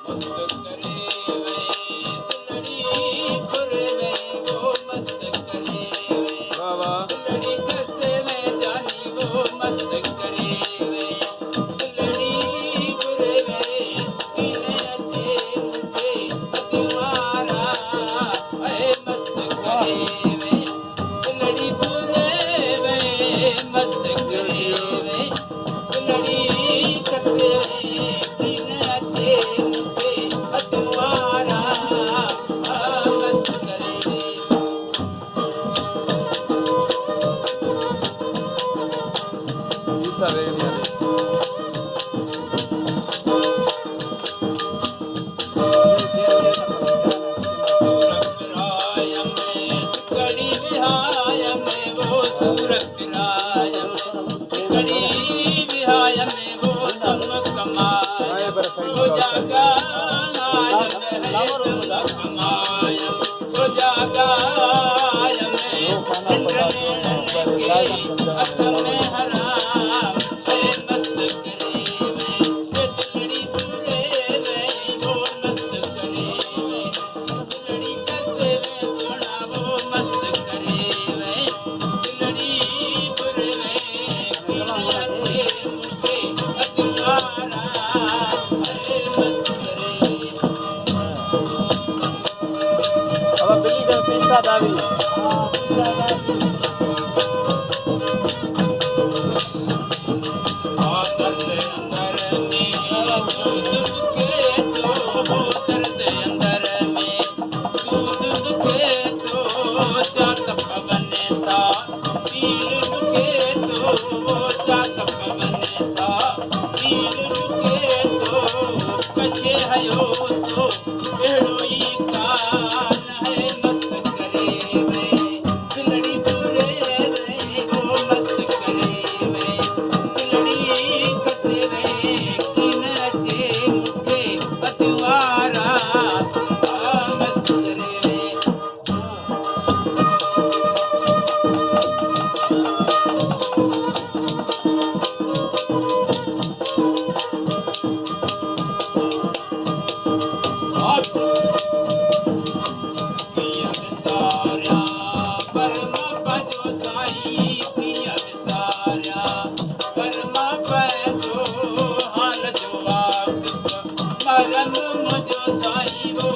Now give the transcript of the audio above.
मस्त करे वे दिलड़ी पुरवे वो मस्त करे वे वाह वाह दिलड़ी कसे में जानी वो मस्त करे वे दिलड़ी पुरवे पीने अते मुझे तुम्हारा है मस्त करे वे दिलड़ी पुरवे मस्त करे वे दिलड़ी कसे पीने अते मुझे तुम्हारा मस्त करे वे Isa de Eliane. सूरपिराय में सिकड़ी विहाय में वो सूरपिराय में सिकड़ी विहाय में वो दम कमाय वो जागाय में है दम कमाय वो जागाय में इंद्र नीलन के अत में हराम है मस्त करे वे ये दिलड़ी पूरे वे वो मस्त करे वे दिलड़ी कसे वे सोना वो मस्त करे वे दिलड़ी पूरे वे पीने अते मुझे अतवारा है मस्त करे Abang belikan pizza tadi. आदत अंदर में दूध के तो दर्द अंदर में दूध के तो जात पवन था पीर के तो जात पवन था पीर के तो कशे हयो तो एड़ोई कान है मस्त करे वे दिलड़ी पूरे वे वो मस्त करे वे दिलड़ी कसे वे किन अचे मुखे अतवारा मस्त करे वे पिया विसारिया परमा पजो साई पिया विसारिया परमा पजो हाल जो वाकिफ मरम मुझो साई वो